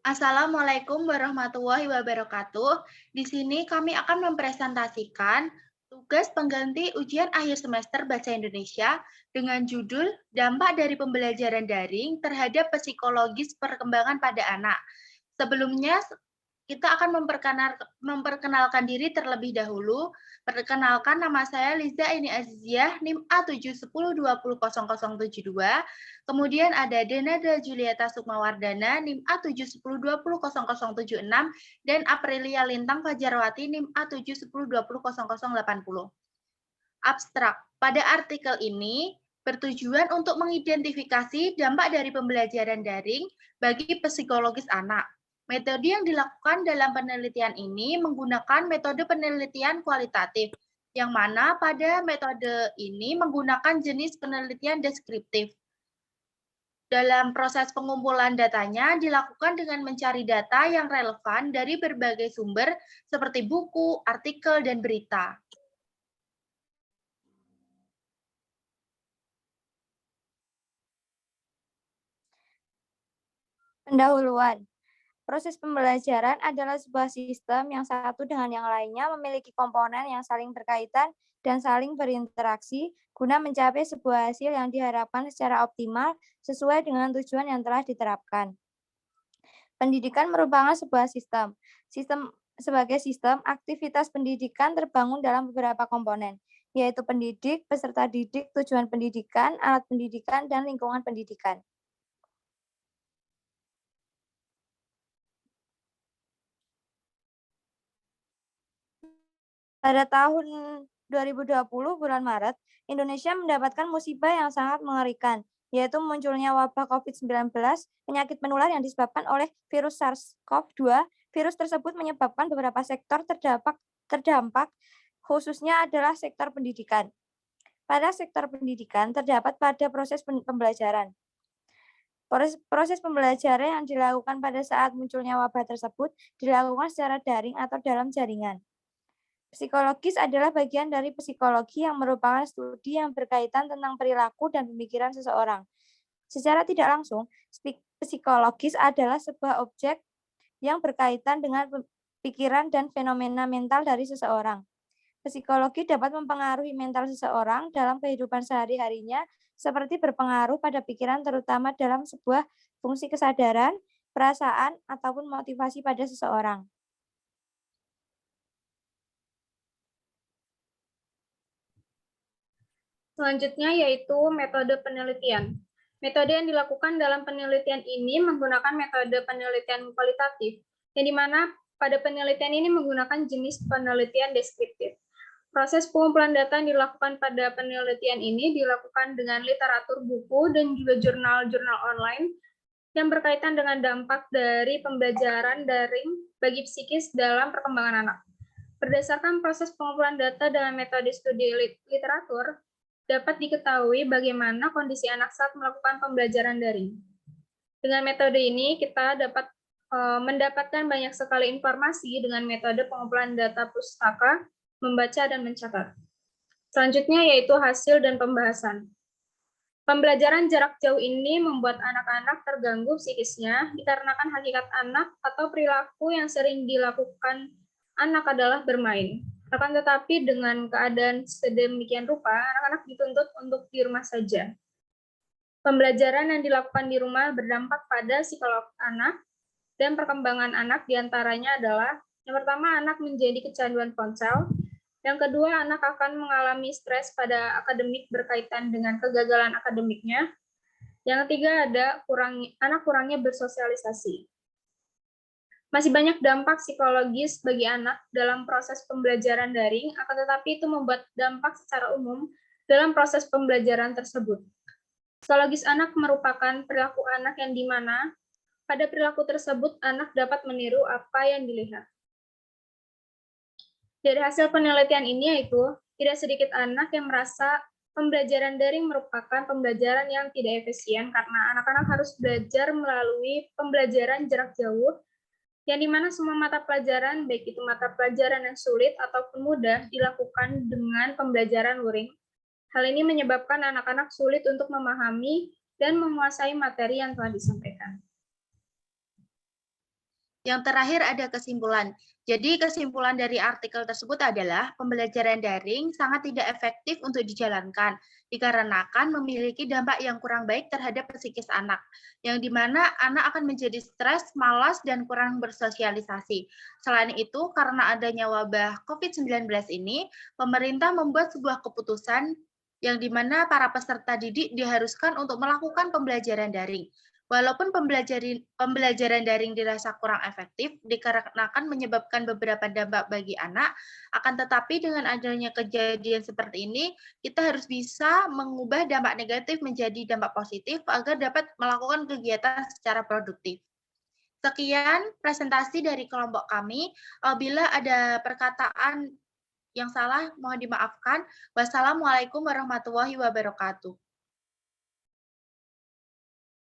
Assalamualaikum warahmatullahi wabarakatuh. Di sini kami akan mempresentasikan tugas pengganti ujian akhir semester Bahasa Indonesia dengan judul Dampak dari Pembelajaran Daring terhadap Psikologis Perkembangan pada Anak. Sebelumnya, kita akan memperkenalkan diri terlebih dahulu. Perkenalkan, nama saya Liza Aini Aziziah, NIM A710200072. Kemudian ada Denada Julieta Sukmawardana, NIM A710200076, dan Aprilia Lintang Fajarwati, NIM A710200080. Abstrak. Pada artikel ini, bertujuan untuk mengidentifikasi dampak dari pembelajaran daring bagi psikologis anak. Metode yang dilakukan dalam penelitian ini menggunakan metode penelitian kualitatif, yang mana pada metode ini menggunakan jenis penelitian deskriptif. Dalam proses pengumpulan datanya dilakukan dengan mencari data yang relevan dari berbagai sumber seperti buku, artikel, dan berita. Pendahuluan. Proses pembelajaran adalah sebuah sistem yang satu dengan yang lainnya memiliki komponen yang saling berkaitan dan saling berinteraksi guna mencapai sebuah hasil yang diharapkan secara optimal sesuai dengan tujuan yang telah diterapkan. Pendidikan merupakan sebuah sistem. Sebagai sistem, aktivitas pendidikan terbangun dalam beberapa komponen, yaitu pendidik, peserta didik, tujuan pendidikan, alat pendidikan, dan lingkungan pendidikan. Pada tahun 2020 bulan Maret, Indonesia mendapatkan musibah yang sangat mengerikan, yaitu munculnya wabah COVID-19, penyakit menular yang disebabkan oleh virus SARS-CoV-2. Virus tersebut menyebabkan beberapa sektor terdampak, khususnya adalah sektor pendidikan. Pada sektor pendidikan terdapat pada proses pembelajaran. Proses pembelajaran yang dilakukan pada saat munculnya wabah tersebut dilakukan secara daring atau dalam jaringan. Psikologis adalah bagian dari psikologi yang merupakan studi yang berkaitan tentang perilaku dan pemikiran seseorang. Secara tidak langsung, psikologis adalah sebuah objek yang berkaitan dengan pikiran dan fenomena mental dari seseorang. Psikologi dapat mempengaruhi mental seseorang dalam kehidupan sehari-harinya, seperti berpengaruh pada pikiran terutama dalam sebuah fungsi kesadaran, perasaan, ataupun motivasi pada seseorang. Selanjutnya yaitu metode penelitian. Metode yang dilakukan dalam penelitian ini menggunakan metode penelitian kualitatif, yang dimana pada penelitian ini menggunakan jenis penelitian deskriptif. Proses pengumpulan data yang dilakukan pada penelitian ini dilakukan dengan literatur buku dan juga jurnal-jurnal online yang berkaitan dengan dampak dari pembelajaran daring bagi psikis dalam perkembangan anak. Berdasarkan proses pengumpulan data dengan metode studi literatur, dapat diketahui bagaimana kondisi anak saat melakukan pembelajaran daring. Dengan metode ini, kita dapat mendapatkan banyak sekali informasi dengan metode pengumpulan data pustaka, membaca, dan mencatat. Selanjutnya yaitu hasil dan pembahasan. Pembelajaran jarak jauh ini membuat anak-anak terganggu psikisnya dikarenakan hakikat anak atau perilaku yang sering dilakukan anak adalah bermain. Akan tetapi dengan keadaan sedemikian rupa, anak-anak dituntut untuk di rumah saja. Pembelajaran yang dilakukan di rumah berdampak pada psikolog anak dan perkembangan anak diantaranya adalah, yang pertama, anak menjadi kecanduan ponsel. Yang kedua, anak akan mengalami stres pada akademik berkaitan dengan kegagalan akademiknya. Yang ketiga, anak kurangnya bersosialisasi. Masih banyak dampak psikologis bagi anak dalam proses pembelajaran daring, akan tetapi itu membuat dampak secara umum dalam proses pembelajaran tersebut. Psikologis anak merupakan perilaku anak yang dimana pada perilaku tersebut anak dapat meniru apa yang dilihat. Dari hasil penelitian ini yaitu tidak sedikit anak yang merasa pembelajaran daring merupakan pembelajaran yang tidak efisien karena anak-anak harus belajar melalui pembelajaran jarak jauh, yang dimana semua mata pelajaran, baik itu mata pelajaran yang sulit ataupun mudah, dilakukan dengan pembelajaran luring. Hal ini menyebabkan anak-anak sulit untuk memahami dan menguasai materi yang telah disampaikan. Yang terakhir ada kesimpulan. Jadi kesimpulan dari artikel tersebut adalah pembelajaran daring sangat tidak efektif untuk dijalankan dikarenakan memiliki dampak yang kurang baik terhadap psikis anak, yang dimana anak akan menjadi stres, malas, dan kurang bersosialisasi. Selain itu, karena adanya wabah COVID-19 ini, pemerintah membuat sebuah keputusan yang dimana para peserta didik diharuskan untuk melakukan pembelajaran daring. Walaupun pembelajaran daring dirasa kurang efektif dikarenakan menyebabkan beberapa dampak bagi anak, akan tetapi dengan adanya kejadian seperti ini, kita harus bisa mengubah dampak negatif menjadi dampak positif agar dapat melakukan kegiatan secara produktif. Sekian presentasi dari kelompok kami. Apabila ada perkataan yang salah, mohon dimaafkan. Wassalamualaikum warahmatullahi wabarakatuh.